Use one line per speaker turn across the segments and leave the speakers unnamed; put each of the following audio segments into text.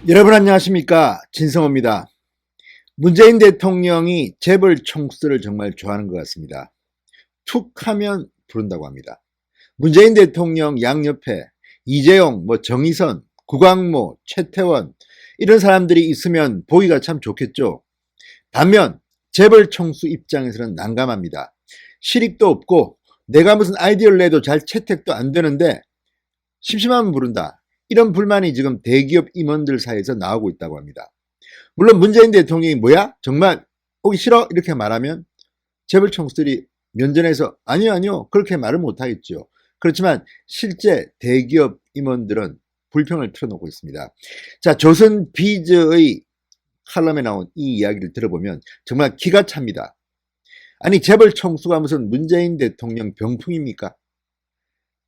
여러분 안녕하십니까, 진성호입니다. 문재인 대통령이 재벌 총수를 정말 좋아하는 것 같습니다. 툭 하면 부른다고 합니다. 문재인 대통령 양옆에 이재용, 정의선, 구광모, 최태원 이런 사람들이 있으면 보기가 참 좋겠죠. 반면 재벌 총수 입장에서는 난감합니다. 실익도 없고 내가 무슨 아이디어를 내도 잘 채택도 안 되는데 심심하면 부른다, 이런 불만이 지금 대기업 임원들 사이에서 나오고 있다고 합니다. 물론 문재인 대통령이 뭐야? 정말 오기 싫어? 이렇게 말하면 재벌 총수들이 면전에서 아니요 그렇게 말을 못하겠죠. 그렇지만 실제 대기업 임원들은 불평을 틀어놓고 있습니다. 자, 조선비즈의 칼럼에 나온 이 이야기를 들어보면 정말 기가 찹니다. 아니, 재벌 총수가 무슨 문재인 대통령 병풍입니까?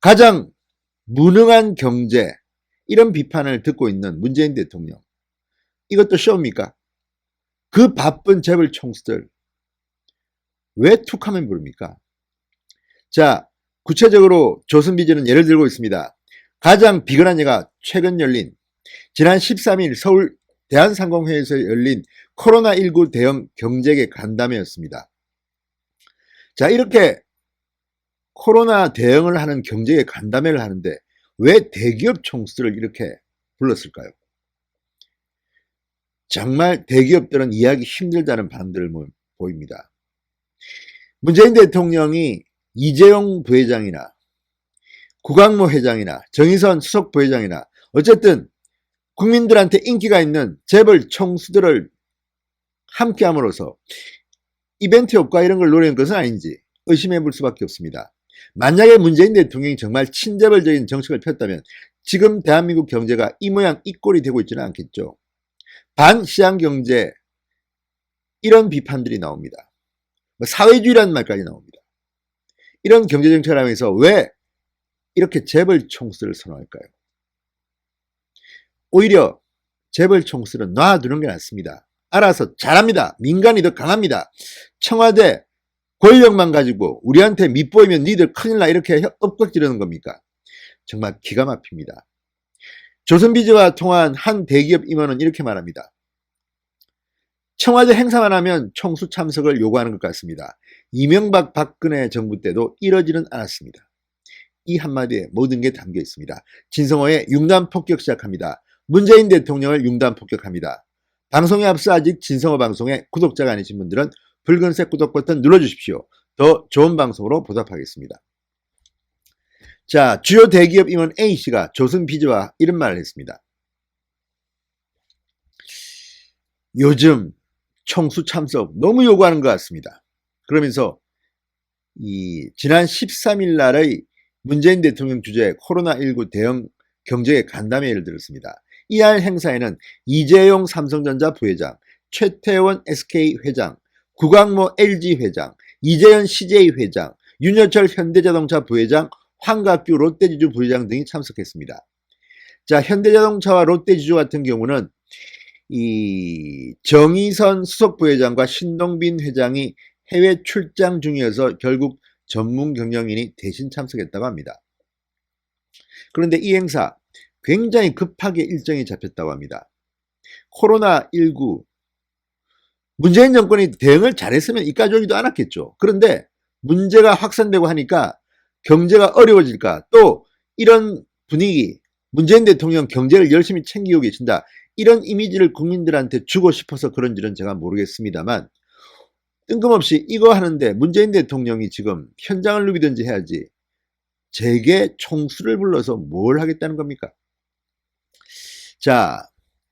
가장 무능한 경제, 이런 비판을 듣고 있는 문재인 대통령, 이것도 쇼입니까? 그 바쁜 재벌 총수들 왜 툭하면 부릅니까? 자, 구체적으로 조선비즈는 예를 들고 있습니다. 가장 비근한 예가 최근 열린 지난 13일 서울 대한상공회에서 열린 코로나19 대응 경제계 간담회였습니다. 자, 이렇게 코로나 대응을 하는 경제계 간담회를 하는데 왜 대기업 총수들을 이렇게 불렀을까요? 정말 대기업들은 이해하기 힘들다는 반응들을 보입니다. 문재인 대통령이 이재용 부회장이나 구광모 회장이나 정의선 수석 부회장이나 어쨌든 국민들한테 인기가 있는 재벌 총수들을 함께함으로써 이벤트 효과 이런 걸 노리는 것은 아닌지 의심해 볼 수밖에 없습니다. 만약에 문재인 대통령이 정말 친재벌적인 정책을 폈다면 지금 대한민국 경제가 이 모양 이 꼴이 되고 있지는 않겠죠. 반시장경제, 이런 비판들이 나옵니다. 사회주의라는 말까지 나옵니다. 이런 경제정책을 하면서 왜 이렇게 재벌 총수를 선호할까요? 오히려 재벌 총수는 놔두는 게 낫습니다. 알아서 잘합니다. 민간이 더 강합니다. 청와대 권력만 가지고 우리한테 밑보이면 니들 큰일 나, 이렇게 엎덕지르는 겁니까? 정말 기가 막힙니다. 조선비즈와 통한 한 대기업 임원은 이렇게 말합니다. 청와대 행사만 하면 총수 참석을 요구하는 것 같습니다. 이명박 박근혜 정부 때도 이러지는 않았습니다. 이 한마디에 모든 게 담겨 있습니다. 진성호의 융단 폭격 시작합니다. 문재인 대통령을 융단 폭격합니다. 방송에 앞서 아직 진성호 방송에 구독자가 아니신 분들은 붉은색 구독 버튼 눌러주십시오. 더 좋은 방송으로 보답하겠습니다. 자, 주요 대기업 임원 A씨가 조선비즈와 이런 말을 했습니다. 요즘 총수 참석 너무 요구하는 것 같습니다. 그러면서 지난 13일 날의 문재인 대통령 주재 코로나19 대응 경제계 간담회를 들었습니다. 이날 행사에는 이재용 삼성전자 부회장, 최태원 SK 회장, 구광모 LG 회장, 이재현 CJ 회장, 윤여철 현대자동차 부회장, 황갑규 롯데지주 부회장 등이 참석했습니다. 자, 현대자동차와 롯데지주 같은 경우는 이 정의선 수석 부회장과 신동빈 회장이 해외 출장 중이어서 결국 전문 경영인이 대신 참석했다고 합니다. 그런데 이 행사 굉장히 급하게 일정이 잡혔다고 합니다. 코로나19 문재인 정권이 대응을 잘했으면 이까지 오지도 않았겠죠. 그런데 문제가 확산되고 하니까 경제가 어려워질까, 또 이런 분위기, 문재인 대통령 경제를 열심히 챙기고 계신다, 이런 이미지를 국민들한테 주고 싶어서 그런지는 제가 모르겠습니다만, 뜬금없이 이거 하는데 문재인 대통령이 지금 현장을 누비든지 해야지 재계 총수를 불러서 뭘 하겠다는 겁니까? 자,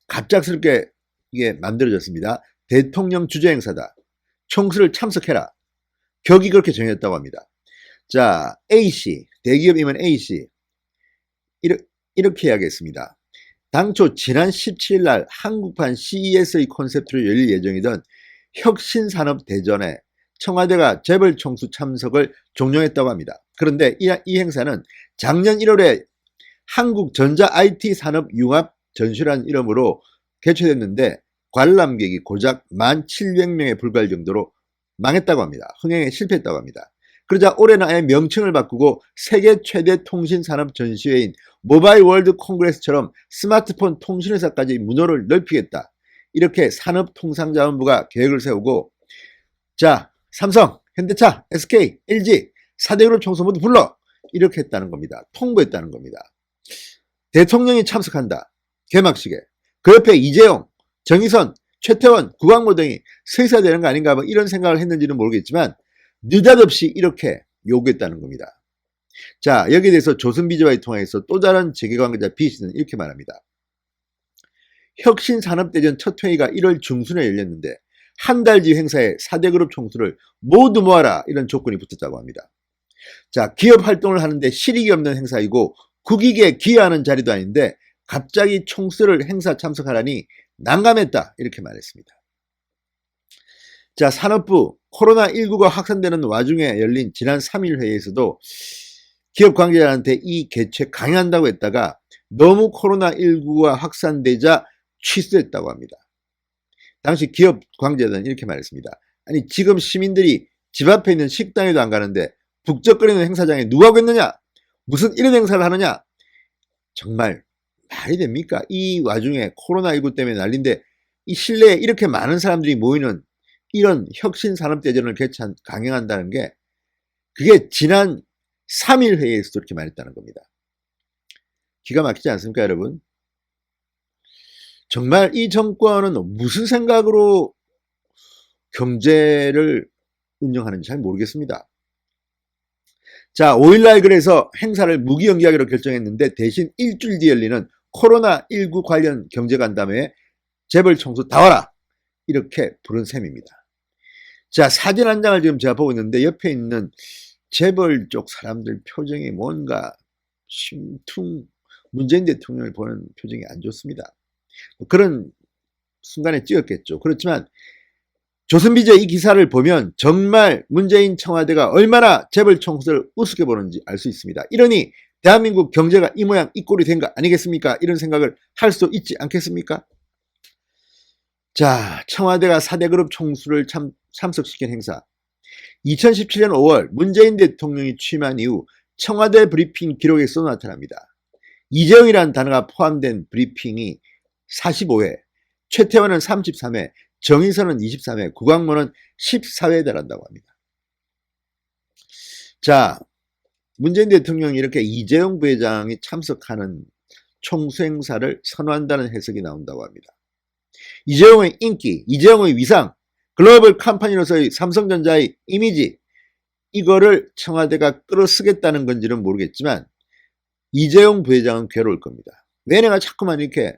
갑작스럽게 이게 만들어졌습니다. 대통령 주재 행사다, 총수를 참석해라, 격이 그렇게 정했다고 합니다. 자, A씨, 대기업 임원 A씨 이렇게 이야기했습니다. 당초 지난 17일 날 한국판 CES의 콘셉트로 열릴 예정이던 혁신산업대전에 청와대가 재벌 총수 참석을 종료했다고 합니다. 그런데 이 행사는 작년 1월에 한국전자 IT 산업융합 전시라는 이름으로 개최됐는데 관람객이 고작 1,700명에 불과할 정도로 망했다고 합니다. 흥행에 실패했다고 합니다. 그러자 올해는 아예 명칭을 바꾸고 세계 최대 통신산업 전시회인 모바일 월드 콩그레스처럼 스마트폰 통신회사까지 문호를 넓히겠다. 이렇게 산업통상자원부가 계획을 세우고, 자, 삼성, 현대차, SK, LG 4대 그룹 총수 모두 불러! 이렇게 했다는 겁니다. 통보했다는 겁니다. 대통령이 참석한다. 개막식에. 그 옆에 이재용, 정의선, 최태원, 구광모 등이 서 있어야 되는 거 아닌가, 뭐 이런 생각을 했는지는 모르겠지만 느닷없이 이렇게 요구했다는 겁니다. 자, 여기에 대해서 조선비즈와의 통화에서 또 다른 재계관계자 B씨는 이렇게 말합니다. 혁신산업대전 첫 회의가 1월 중순에 열렸는데 한 달 뒤 행사에 4대 그룹 총수를 모두 모아라, 이런 조건이 붙었다고 합니다. 자, 기업 활동을 하는데 실익이 없는 행사이고 국익에 기여하는 자리도 아닌데 갑자기 총수를 행사 참석하라니 난감했다, 이렇게 말했습니다. 자, 산업부 코로나19가 확산되는 와중에 열린 지난 3일 회의에서도 기업 관계자한테 이 개최 강행한다고 했다가 너무 코로나19가 확산되자 취소했다고 합니다. 당시 기업 관계자는 이렇게 말했습니다. 아니, 지금 시민들이 집 앞에 있는 식당에도 안 가는데 북적거리는 행사장에 누가 오겠느냐? 무슨 이런 행사를 하느냐? 정말 말이 됩니까? 이 와중에 코로나19 때문에 난린데 이 실내에 이렇게 많은 사람들이 모이는 이런 혁신산업대전을 강행한다는 게, 그게 지난 3일 회의에서도 이렇게 말했다는 겁니다. 기가 막히지 않습니까, 여러분? 정말 이 정권은 무슨 생각으로 경제를 운영하는지 잘 모르겠습니다. 자, 5일날 그래서 행사를 무기 연기하기로 결정했는데 대신 일주일 뒤에 열리는 코로나19 관련 경제간담회에 재벌 총수 다 와라, 이렇게 부른 셈입니다. 자, 사진 한 장을 지금 제가 보고 있는데 옆에 있는 재벌 쪽 사람들 표정이 뭔가 심퉁, 문재인 대통령을 보는 표정이 안 좋습니다. 그런 순간에 찍었겠죠. 그렇지만 조선비저 이 기사를 보면 정말 문재인 청와대가 얼마나 재벌 총수를 우습게 보는지 알 수 있습니다. 이러니 대한민국 경제가 이 모양 이 꼴이 된 거 아니겠습니까? 이런 생각을 할 수 있지 않겠습니까? 자, 청와대가 4대 그룹 총수를 참석시킨 행사. 2017년 5월 문재인 대통령이 취임한 이후 청와대 브리핑 기록에 써 나타납니다. 이재용이라는 단어가 포함된 브리핑이 45회, 최태원은 33회, 정의선은 23회, 구광모는 14회에 달한다고 합니다. 자, 문재인 대통령이 이렇게 이재용 부회장이 참석하는 총수 행사를 선호한다는 해석이 나온다고 합니다. 이재용의 인기, 이재용의 위상, 글로벌 컴퍼니로서의 삼성전자의 이미지, 이거를 청와대가 끌어쓰겠다는 건지는 모르겠지만 이재용 부회장은 괴로울 겁니다. 왜 내가 자꾸만 이렇게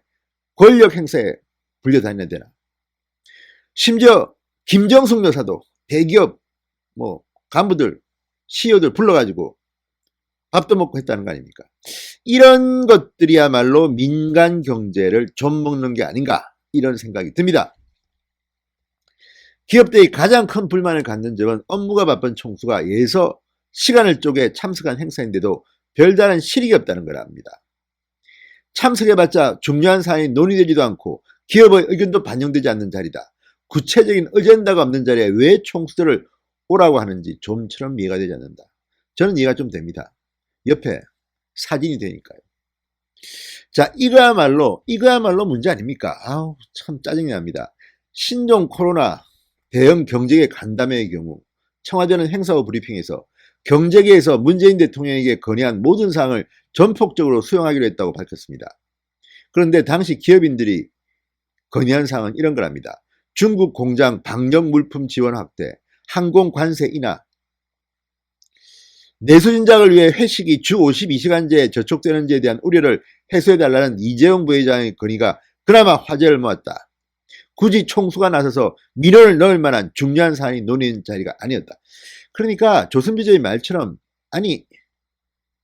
권력 행사에 불려다녀야 되나? 심지어 김정숙 여사도 대기업 간부들, CEO들 불러가지고 밥도 먹고 했다는 거 아닙니까? 이런 것들이야말로 민간 경제를 좀 먹는 게 아닌가, 이런 생각이 듭니다. 기업들이 가장 큰 불만을 갖는 점은 업무가 바쁜 총수가 예서 시간을 쪼개 참석한 행사인데도 별다른 실익이 없다는 거랍니다. 참석해봤자 중요한 사안이 논의되지도 않고 기업의 의견도 반영되지 않는 자리다. 구체적인 어젠다가 없는 자리에 왜 총수들을 오라고 하는지 좀처럼 이해가 되지 않는다. 저는 이해가 좀 됩니다. 옆에 사진이 되니까요. 자, 이거야말로 문제 아닙니까? 아우, 참 짜증이 납니다. 신종 코로나 대형 경제계 간담회의 경우 청와대는 행사 후 브리핑에서 경제계에서 문재인 대통령에게 건의한 모든 사항을 전폭적으로 수용하기로 했다고 밝혔습니다. 그런데 당시 기업인들이 건의한 사항은 이런 거랍니다. 중국 공장 방역 물품 지원 확대, 항공 관세 인하, 내수진작을 위해 회식이 주 52시간제에 저촉되는지에 대한 우려를 해소해달라는 이재용 부회장의 건의가 그나마 화제를 모았다. 굳이 총수가 나서서 민원을 넣을 만한 중요한 사안이 논의된 자리가 아니었다. 그러니까 조선비저의 말처럼, 아니,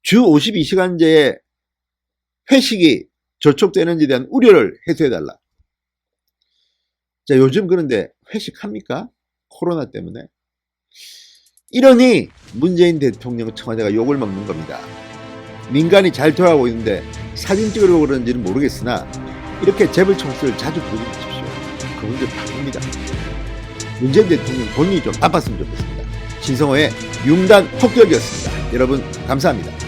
주 52시간제에 회식이 저촉되는지에 대한 우려를 해소해달라. 자, 요즘 그런데 회식합니까? 코로나 때문에. 이러니 문재인 대통령 청와대가 욕을 먹는 겁니다. 민간이 잘 돌아가고 있는데 사진 찍으려고 그러는지는 모르겠으나 이렇게 재벌 총수를 자주 부르지 마십시오. 그 문제 바쁩니다. 문재인 대통령 본인이 좀 바빴으면 좋겠습니다. 신성호의 융단 폭격이었습니다. 여러분 감사합니다.